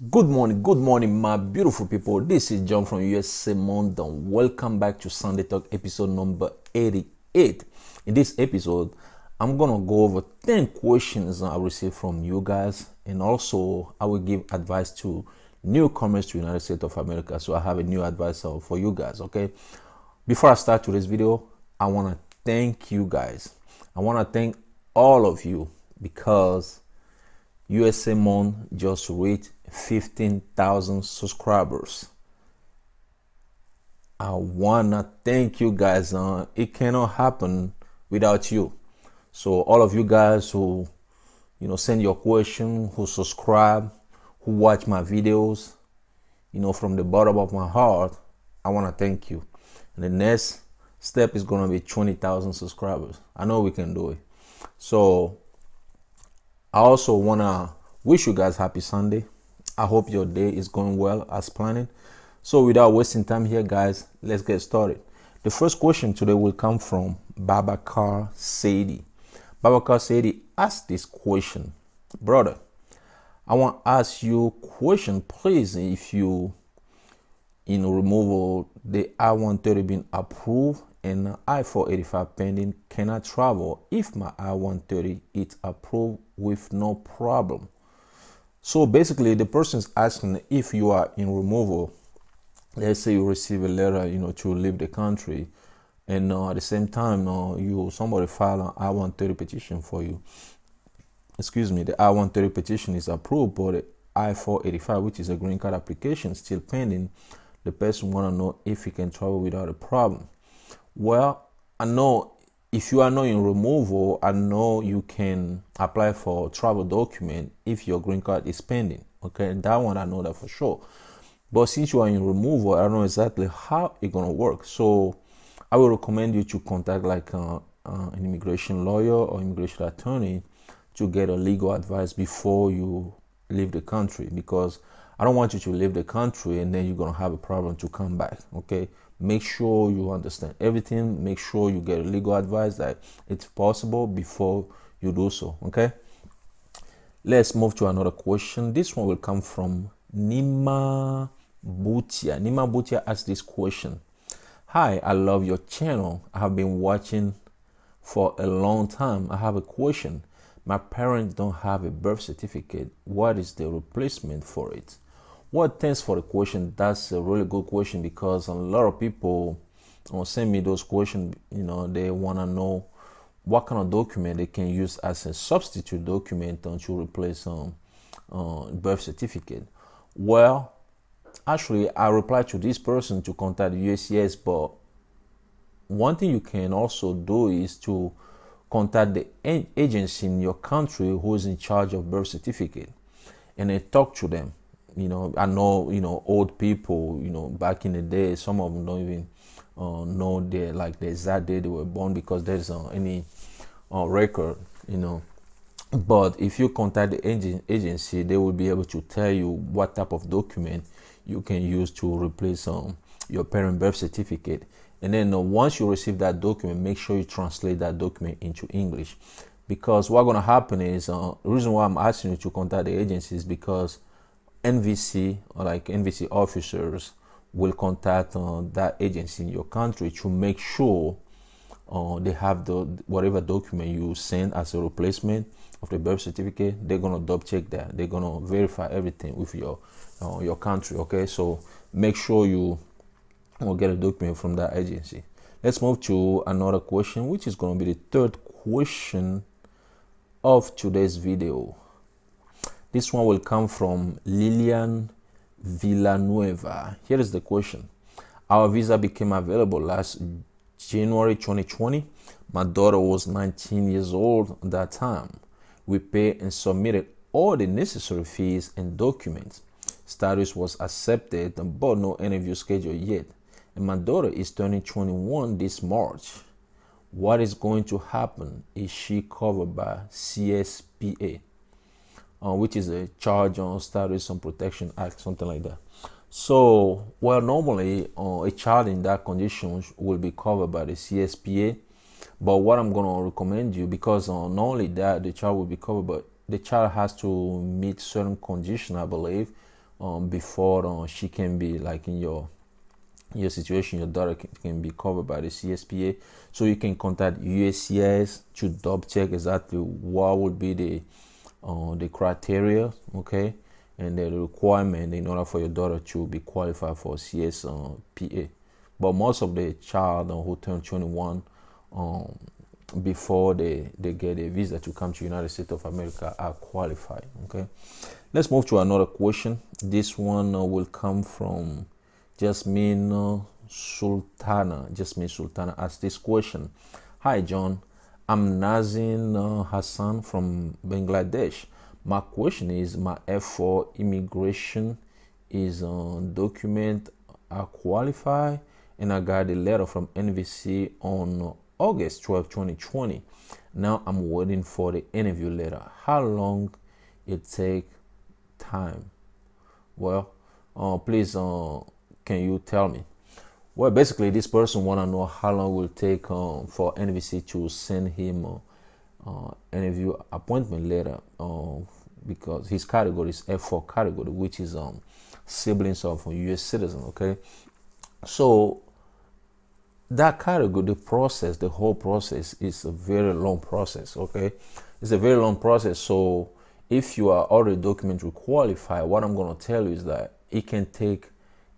Good morning, my beautiful people. This is John from USA London. Welcome back to Sunday Talk episode number 88. In this episode, I'm gonna go over 10 questions I received from you guys, and also I will give advice to newcomers to United States of America. So I have a new advice for you guys. Okay. Before I start today's video, I want to thank you guys. I want to thank all of you because USA Mon just reached 15,000 subscribers. I wanna thank you guys. It cannot happen without you. So all of you guys who send your question, who subscribe, who watch my videos, from the bottom of my heart, I wanna thank you. And the next step is gonna be 20,000 subscribers. I know we can do it. So I also wanna wish you guys happy Sunday. I hope your day is going well as planned. So without wasting time here, guys, let's get started. The first question today will come from Babakar Sadie. Babakar Sadie asked this question. Brother, I want to ask you a question, please. If you in removal, the I-130 been approved and I-485 pending, can I travel if my I-130 is approved with no problem? So basically, the person is asking if you are in removal. Let's say you receive a letter, to leave the country, and at the same time, somebody file an I-130 petition for you. Excuse me, the I-130 petition is approved, but the I-485, which is a green card application, still pending. The person want to know if he can travel without a problem. Well, I know if you are not in removal, I know you can apply for travel document if your green card is pending. Okay, that one I know that for sure. But since you are in removal, I don't know exactly how it's gonna work. So I will recommend you to contact like an immigration lawyer or immigration attorney to get a legal advice before you leave the country, because I don't want you to leave the country and then you're gonna have a problem to come back. Okay, make sure you understand everything. Make sure you get legal advice that it's possible before you do so. Okay, let's move to another question. This one will come from Nima Butia. Nima Butia asked this question. Hi, I love your channel. I have been watching for a long time. I have a question. My parents don't have a birth certificate. What is the replacement for it? Well, thanks for the question. That's a really good question, because a lot of people send me those questions. They want to know what kind of document they can use as a substitute document to replace birth certificate. Well, actually, I replied to this person to contact the USCIS, but one thing you can also do is to contact the agency in your country who is in charge of birth certificate, and then talk to them. I know, old people, back in the day, some of them don't even know the exact day they were born, because there's any record. But if you contact the agency, they will be able to tell you what type of document you can use to replace your parent birth certificate. And then once you receive that document, make sure you translate that document into English, because what's going to happen is, the reason why I'm asking you to contact the agency is because NVC, or like NVC officers, will contact that agency in your country to make sure they have whatever document you send as a replacement of the birth certificate. They're gonna double check that. They're gonna verify everything with your country. Okay, so make sure you get a document from that agency. Let's move to another question, which is gonna be the third question of today's video. This one will come from Lilian Villanueva. Here is the question. Our visa became available last January 2020. My daughter was 19 years old at that time. We paid and submitted all the necessary fees and documents. Status was accepted, but no interview scheduled yet. And my daughter is turning 21 this March. What is going to happen? Is she covered by CSPA? Which is a Charge on Status and Protection Act, something like that. So, well, normally a child in that condition will be covered by the CSPA. But what I'm going to recommend you, because not only that the child will be covered, but the child has to meet certain conditions, I believe, before she can be like in your situation. Your daughter can be covered by the CSPA. So you can contact USCIS to double check exactly what would be the criteria, okay, and the requirement in order for your daughter to be qualified for CSPA. But most of the child who turn 21 before they get a visa to come to United States of America are qualified. Okay, let's move to another question. This one will come from Jasmine Sultana. Jasmine Sultana asked this question. Hi John, I'm Nazin Hassan from Bangladesh. My question is, my F4 immigration is document I qualify, and I got a letter from NVC on August 12, 2020. Now I'm waiting for the interview letter. How long it take time? Well, please, can you tell me? Well, basically, this person want to know how long it will take for NVC to send him interview appointment letter, because his category is F4 category, which is siblings of a U.S. citizen. Okay, so that category, the whole process is a very long process. Okay, it's a very long process. So if you are already documentary qualified, what I'm going to tell you is that it can take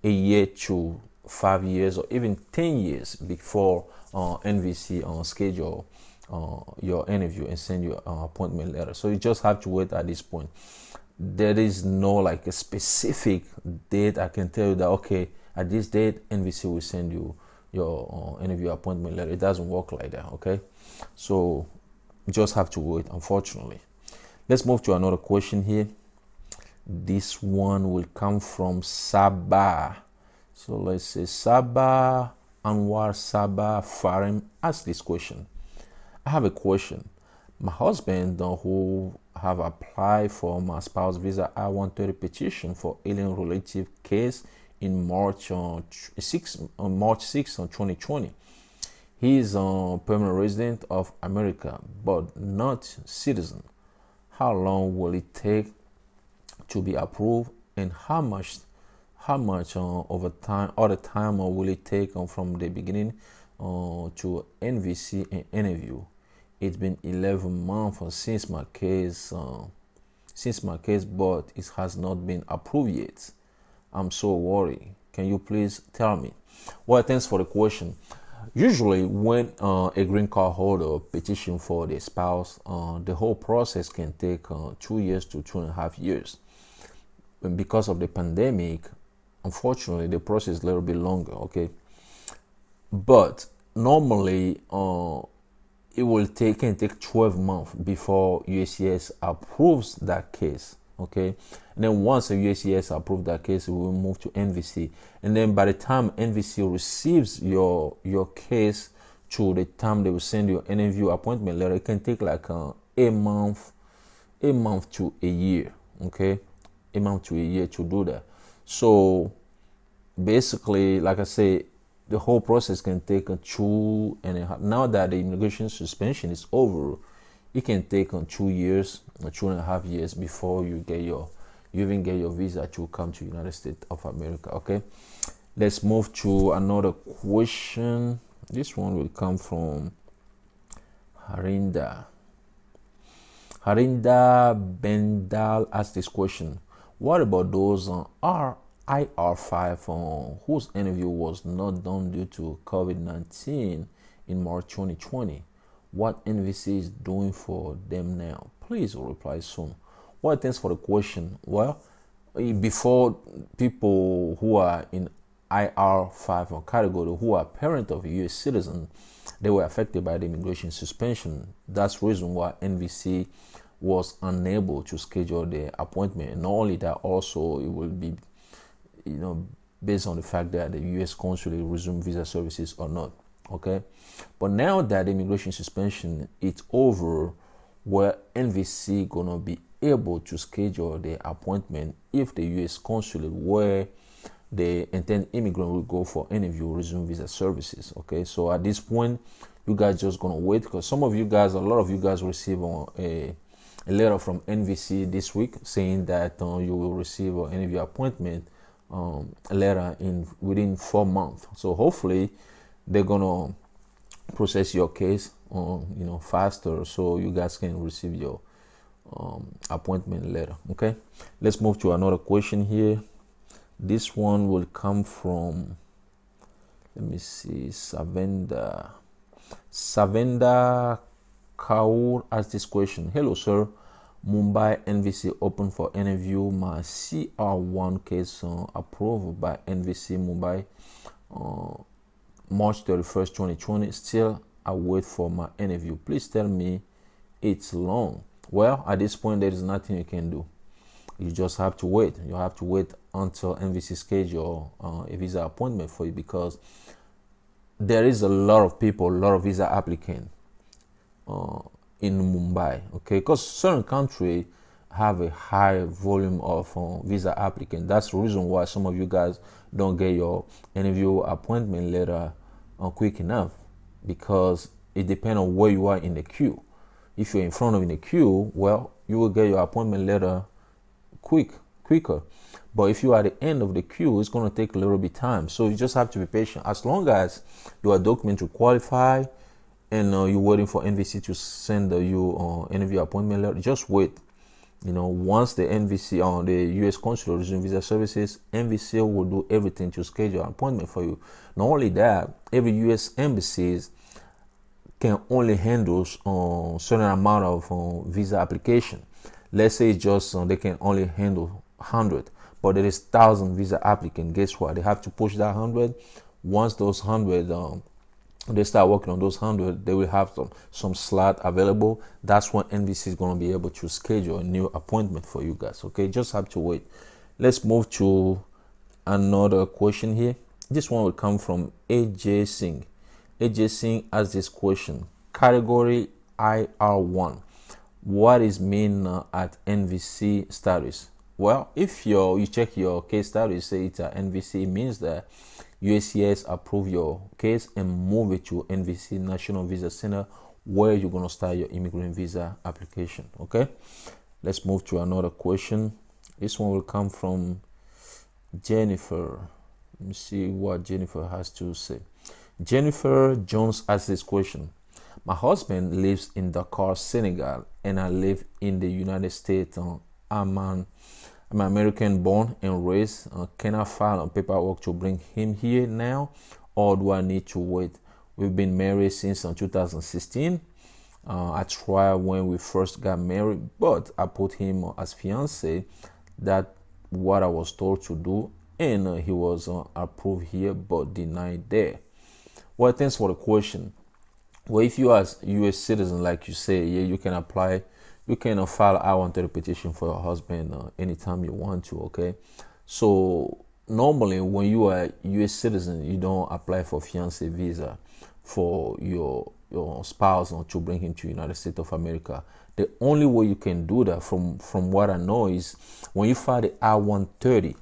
a year to 5 years or even 10 years before NVC schedule your interview and send you an appointment letter. So you just have to wait at this point. There is no like a specific date I can tell you that, okay, at this date NVC will send you your interview appointment letter. It doesn't work like that. Okay, so you just have to wait, unfortunately. Let's move to another question here. This one will come from Sabah. So let's say Sabah Anwar Sabah Farim asked this question. I have a question. My husband who have applied for my spouse visa I-130 petition for alien relative case in March 6, 2020. He is a permanent resident of America but not citizen. How long will it take to be approved, and how much over time, all the time will it take from the beginning to NVC and interview? It's been 11 months since my case, but it has not been approved yet. I'm so worried. Can you please tell me? Well, thanks for the question. Usually when a green card holder petition for their spouse, the whole process can take 2 years to 2.5 years. And because of the pandemic, unfortunately, the process is a little bit longer. Okay, but normally it can take 12 months before USCIS approves that case. Okay, and then once the USCIS approves that case, we will move to NVC, and then by the time NVC receives your case to the time they will send you an interview appointment letter, it can take like a month to a year. Okay, a month to a year to do that. So basically, like I say, the whole process can take 2.5. Now that the immigration suspension is over, it can take 2 years or 2.5 years before you even get your visa to come to United States of America. Okay, let's move to another question. This one will come from Harinda Bendal asked this question. What about those IR5 whose interview was not done due to COVID-19 in March 2020? What NVC is doing for them now? Please reply soon. Well, thanks for the question. Well, before, people who are in IR5 category who are parent of a U.S. citizen, they were affected by the immigration suspension. That's the reason why NVC was unable to schedule the appointment. And not only that, also it will be, based on the fact that the U.S. consulate resume visa services or not. Okay, but now that the immigration suspension is over, where NVC gonna be able to schedule the appointment if the U.S. consulate where the intended immigrant will go for interview resume visa services. Okay, so at this point, you guys just gonna wait, because a lot of you guys receive a a letter from NVC this week saying that you will receive an interview appointment letter in within 4 months. So hopefully they're gonna process your case faster, so you guys can receive your appointment letter. Okay, let's move to another question here. This one will come from, let me see, Savenda Kaur asked this question. Hello sir, Mumbai NVC open for interview. My CR1 case approved by NVC Mumbai March 31st 2020. Still I wait for my interview. Please tell me it's long. Well, at this point there is nothing you can do. You just have to wait. You have to wait until NVC schedule a visa appointment for you, because there is a lot of people, a lot of visa applicants in Mumbai. Okay, because certain countries have a high volume of visa applicants. That's the reason why some of you guys don't get your interview appointment letter quick enough, because it depends on where you are in the queue. If you're in front of the queue, well, you will get your appointment letter quicker. But if you are at the end of the queue, it's going to take a little bit time. So you just have to be patient. As long as you are documented to qualify and you're waiting for NVC to send you interview appointment letter, just wait. Once the NVC on the U.S. Consulate resume visa services, NVC will do everything to schedule an appointment for you. Not only that, every U.S. embassies can only handle certain amount of visa application. Let's say just they can only handle 100, but there is 1,000 visa applicants. Guess what? They have to push that 100. Once those 100 they start working on those 100, they will have some slot available. That's when NVC is going to be able to schedule a new appointment for you guys. Okay, just have to wait. Let's move to another question here. This one will come from AJ Singh. AJ Singh asked this question. Category IR1. What is mean at NVC status? Well, if you check your case status, say it's at NVC, it means that USCIS approve your case and move it to NVC National Visa Center, where you're going to start your immigrant visa application. Okay, let's move to another question. This one will come from Jennifer. Let me see what Jennifer has to say. Jennifer Jones asked this question. My husband lives in Dakar, Senegal, and I live in the United States. I'm American born and raised. Can I file on paperwork to bring him here now, or do I need to wait? We've been married since 2016. I tried when we first got married, but I put him as fiance. That's what I was told to do, and he was approved here but denied there. Well, thanks for the question. Well, if you are a U.S. citizen, like you say, yeah, you can apply. You can file an I-130 petition for your husband anytime you want to. Okay, so normally when you are a U.S. citizen, you don't apply for fiance visa for your spouse or to bring him to the United States of America. The only way you can do that, from what I know, is when you file the I-130.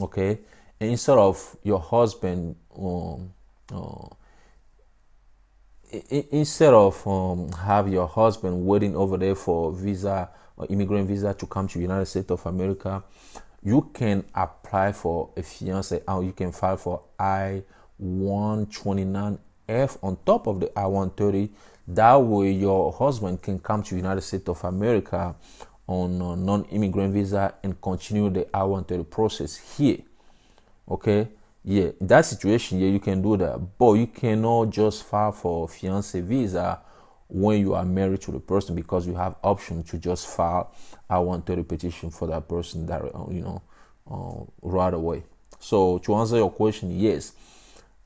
Okay, and instead of your husband instead of have your husband waiting over there for visa or immigrant visa to come to the United States of America, you can apply for a fiance, or you can file for I-129F on top of the I-130. That way your husband can come to the United States of America on non-immigrant visa and continue the I-130 process here. Okay, yeah, in that situation, yeah, you can do that, but you cannot just file for fiance visa when you are married to the person, because you have option to just file I-130 petition for that person that right away. So to answer your question, yes,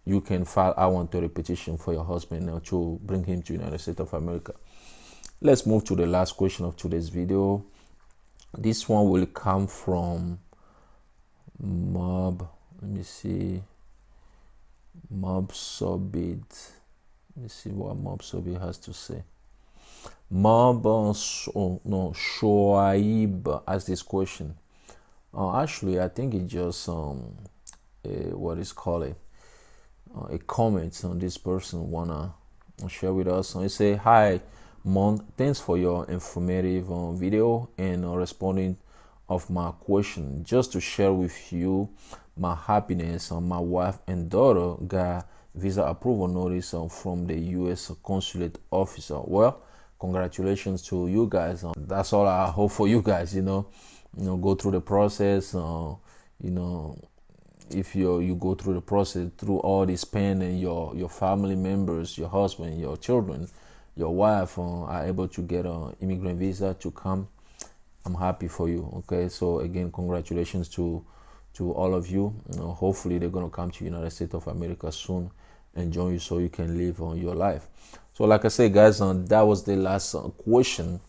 you can file I-130 petition for your husband now to bring him to the United States of America. Let's move to the last question of today's video. This one will come from Mob. Let me see. Mob Sobid. Let me see what Mob Sobid has to say. Mob Shoaib asked this question. Actually, I think it just what is called a comment on this person wanna share with us. So he say, "Hi, month. Thanks for your informative video and responding of my question. Just to share with you my happiness, my wife and daughter got visa approval notice from the U.S. consulate officer. Well, congratulations to you guys. That's all I hope for you guys. Go through the process. If you go through the process, through all this pain, and your family members, your husband, your children, your wife are able to get an immigrant visa to come, I'm happy for you. Okay, so again, congratulations to all of you. Hopefully they're gonna come to United States of America soon and join you so you can live on your life. So like I said, guys, that was the last question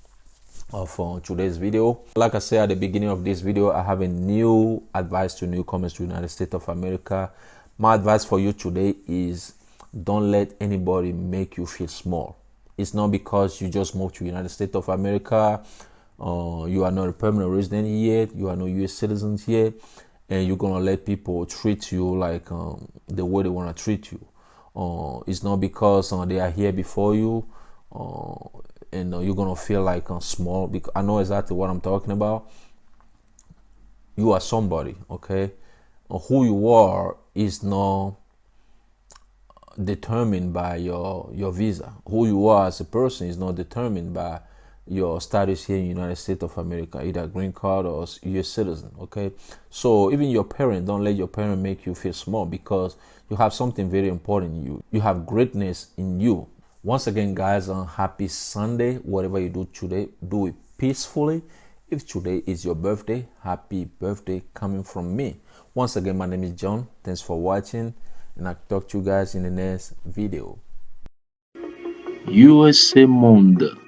of today's video. Like I said at the beginning of this video, I have a new advice to newcomers to United States of America. My advice for you today is don't let anybody make you feel small. It's not because you just moved to United States of America, you are not a permanent resident yet, you are no US citizens yet, and you're gonna let people treat you like the way they want to treat you. It's not because they are here before you and you're gonna feel like small, because I know exactly what I'm talking about. You are somebody, okay? Who you are is not determined by your visa. Who you are as a person is not determined by your status here in the United States of America, either green card or US citizen. Okay, so even your parent, don't let your parent make you feel small, because you have something very important in you. You have greatness in you. Once again, guys, happy Sunday. Whatever you do today, do it peacefully. If today is your birthday, happy birthday coming from me. Once again, my name is John. Thanks for watching, and I'll talk to you guys in the next video. USA Monde.